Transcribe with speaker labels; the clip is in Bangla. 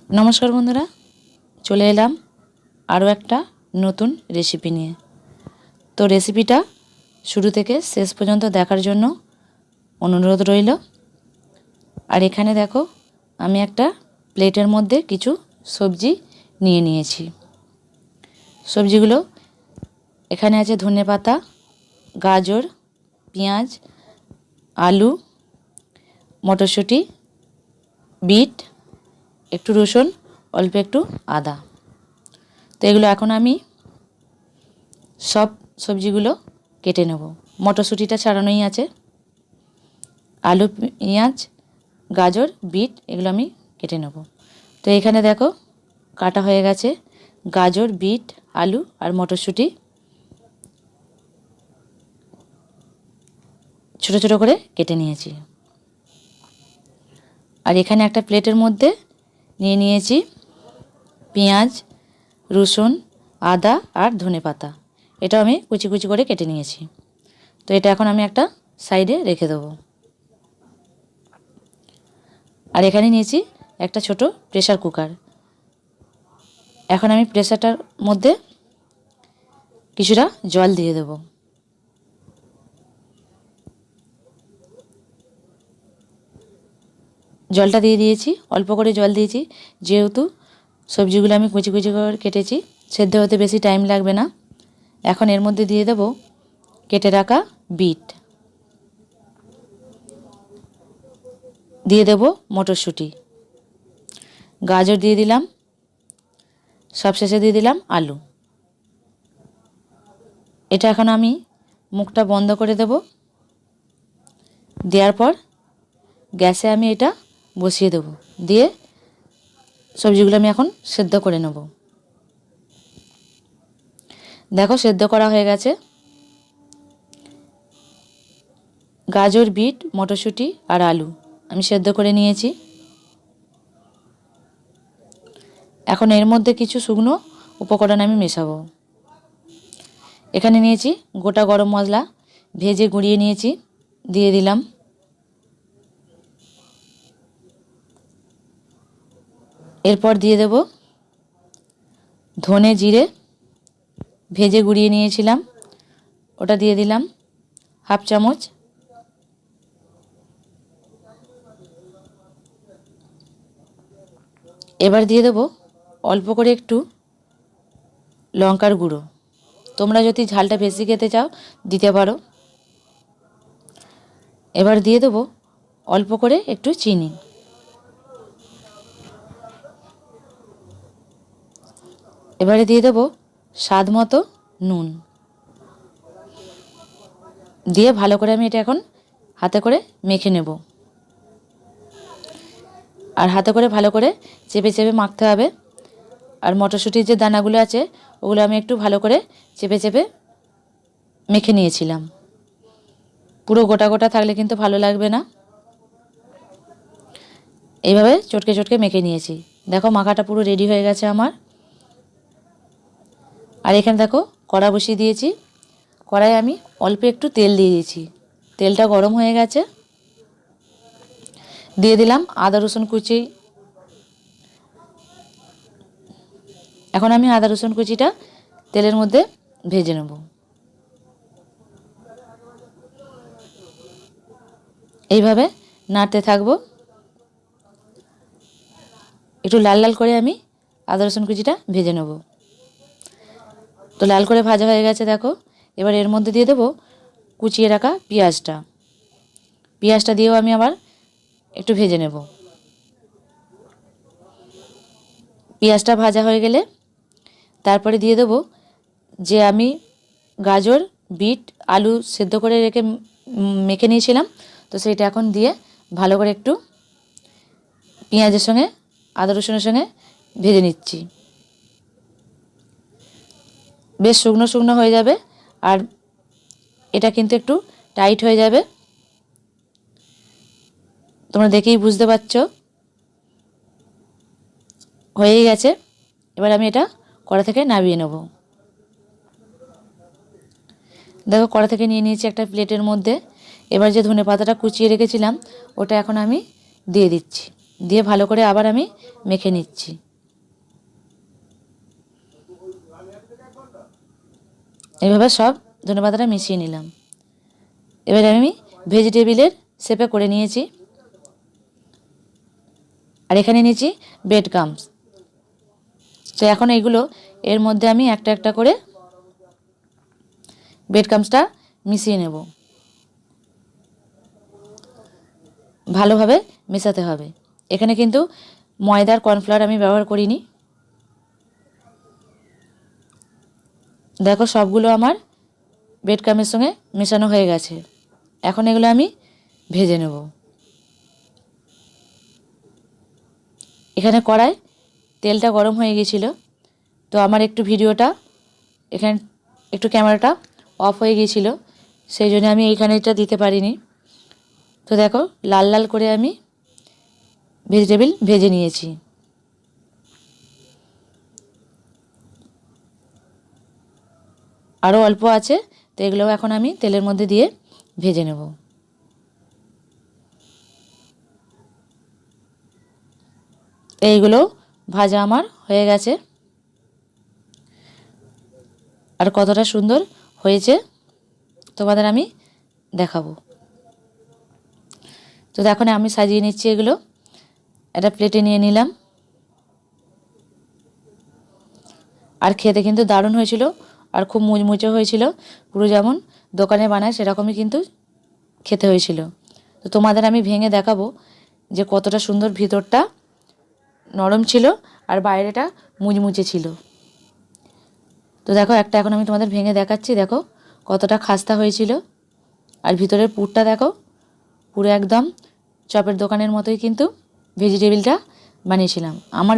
Speaker 1: নমস্কার বন্ধুরা, চলে এলাম আরও একটা নতুন রেসিপি নিয়ে। তো রেসিপিটা শুরু থেকে শেষ পর্যন্ত দেখার জন্য অনুরোধ রইল। আর এখানে দেখো, আমি একটা প্লেটের মধ্যে কিছু সবজি নিয়ে নিয়েছি। সবজিগুলো এখানে আছে ধনেপাতা, গাজর, পেঁয়াজ, আলু, মটরশুঁটি, বিট, একটু রসুন, অল্প একটু আদা। তো এগুলো এখন আমি সব সবজিগুলো কেটে নেব। মটরশুঁটিটা ছাড়ানোই আছে। আলু, পেঁয়াজ, গাজর, বিট এগুলো আমি কেটে নেব। তো এখানে দেখো কাটা হয়ে গেছে গাজর, বিট, আলু আর মটরশুঁটি ছোট ছোট করে কেটে নিয়েছি। আর এখানে একটা প্লেটের মধ্যে নিয়ে নিয়েছি পেঁয়াজ, রসুন, আদা আর ধনেপাতা। এটা আমি কুচি কুচি করে কেটে নিয়েছি। তো এটা এখন আমি একটা সাইডে রেখে দেবো। আর এখানে নিয়েছি একটা ছোট প্রেসার কুকার। এখন আমি প্রেসারটার মধ্যে কিছুটা জল দিয়ে দেব। জলটা দিয়ে দিয়েছি, অল্প করে জল দিয়েছি, যেহেতু সবজিগুলো আমি কুচি কুচি করে কেটেছি, সেদ্ধ হতে বেশি টাইম লাগবে না। এখন এর মধ্যে দিয়ে দেব কেটে রাখা বিট, দিয়ে দেব মটরশুঁটি, গাজর দিয়ে দিলাম, সবশেষে দিয়ে দিলাম আলু। এটা এখন আমি মুখটা বন্ধ করে দেব। দেওয়ার পর গ্যাসে আমি এটা বসিয়ে দেব। দিয়ে সবজিগুলো আমি এখন সেদ্ধ করে নেব। দেখো সেদ্ধ করা হয়ে গেছে। গাজর, বিট, মটরশুঁটি আর আলু আমি সেদ্ধ করে নিয়েছি। এখন এর মধ্যে কিছু শুকনো উপকরণ আমি মেশাবো। এখানে নিয়েছি গোটা গরম মশলা, ভেজে গুঁড়িয়ে নিয়েছি, দিয়ে দিলাম। এরপর দিয়ে দেব ধনে জিরে, ভেজে গুঁড়িয়ে নিয়েছিলাম, ওটা দিয়ে দিলাম হাফ চামচ। এবার দিয়ে দেব অল্প করে একটু লঙ্কার গুঁড়ো। তোমরা যদি ঝালটা বেশি খেতে চাও দিতে পারো। এবার দিয়ে দেব অল্প করে একটু চিনি। এবারে দিয়ে দেব স্বাদ মতো নুন। দিয়ে ভালো করে আমি এটা এখন হাতে করে মেখে নেব। আর হাতে করে ভালো করে চেপে চেপে মাখতে হবে। আর মটরশুঁটির যে দানাগুলো আছে ওগুলো আমি একটু ভালো করে চেপে চেপে মেখে নিয়েছিলাম। পুরো গোটা গোটা থাকলে কিন্তু ভালো লাগবে না। এইভাবে চটকে চটকে মেখে নিয়েছি। দেখো মাখাটা পুরো রেডি হয়ে গেছে আমার। আর এখানে দেখো কড়া বসিয়ে দিয়েছি। কড়াই আমি অল্প একটু তেল দিয়ে দিয়েছি। তেলটা গরম হয়ে গেছে। দিয়ে দিলাম আদা রসুন কুচি। এখন আমি আদা রসুন কুচিটা তেলের মধ্যে ভেজে নেব। এইভাবে নাড়তে থাকবো। একটু লাল লাল করে আমি আদা রসুন কুচিটা ভেজে নেব। তো লাল করে ভাজা হয়ে গেছে দেখো। এবার এর মধ্যে দিয়ে দেবো কুচিয়ে রাখা পেঁয়াজটা। পেঁয়াজটা দিয়েও আমি আবার একটু ভেজে নেব। পেঁয়াজটা ভাজা হয়ে গেলে তারপরে দিয়ে দেবো যে আমি গাজর, বিট, আলু সেদ্ধ করে রেখে মেখে নিয়েছিলাম, তো সেইটা এখন দিয়ে ভালো করে একটু পেঁয়াজের সঙ্গে আদা রসুনের সঙ্গে ভেজে নিচ্ছি। বেশ শুকনো শুকনো হয়ে যাবে আর এটা কিন্তু একটু টাইট হয়ে যাবে। তোমরা দেখেই বুঝতে পারছো হয়েই গেছে। এবার আমি এটা কড়া থেকে নামিয়ে নেব। দেখো কড়া থেকে নিয়ে নিয়েছি একটা প্লেটের মধ্যে। এবার যে ধনেপাতাটা কুচিয়ে রেখেছিলাম ওটা এখন আমি দিয়ে দিচ্ছি। দিয়ে ভালো করে আবার আমি মেখে নিচ্ছি। এভাবে সব ধনেপাতাটা মিশিয়ে নিলাম। এবারে আমি ভেজিটেবিলের শেপে করে নিয়েছি। আর এখানে নিয়েছি ব্রেড ক্রাম্বস। তো এখন এইগুলো এর মধ্যে আমি একটা একটা করে ব্রেড ক্রাম্বসটা মিশিয়ে নেব। ভালোভাবে মেশাতে হবে। এখানে কিন্তু ময়দার কর্নফ্লাওয়ার আমি ব্যবহার করিনি। দেখো সবগুলো আমার ব্রেড ক্রাম্বের সঙ্গে মেশানো হয়ে গেছে। এখন এগুলো আমি ভেজে নেব। এখানে কড়ায় তেলটা গরম হয়ে গিয়েছিল, তো আমার একটু ভিডিওটা এখানে একটু ক্যামেরাটা অফ হয়ে গিয়েছিল, সেই জন্য আমি এইখানে এটা দিতে পারিনি। তো দেখো লাল লাল করে আমি ভেজিটেবিল ভেজে নিয়েছি। আরও অল্প আছে, তো এগুলোও এখন আমি তেলের মধ্যে দিয়ে ভেজে নেব। এইগুলো ভাজা আমার হয়ে গেছে। আর কতটা সুন্দর হয়েছে তোমাদের আমি দেখাবো। তো এখন আমি সাজিয়ে নিচ্ছি এগুলো, একটা প্লেটে নিয়ে নিলাম। আর খেতে কিন্তু দারুণ হয়েছিল, আর খুব মুচমুচে হয়েছিল, পুরো যেমন দোকানে বানায় সেরকমই কিন্তু খেতে হয়েছিল। তো তোমাদের আমি ভেঙে দেখাবো যে কতটা সুন্দর ভিতরটা নরম ছিল আর বাইরেটা মুচমুচে ছিল। তো দেখো একটা এখন আমি তোমাদের ভেঙে দেখাচ্ছি। দেখো কতটা খাস্তা হয়েছিল, আর ভিতরের পুরটা দেখো পুরো একদম চপের দোকানের মতোই কিন্তু ভেজিটেবিলটা বানিয়েছিলাম। আমার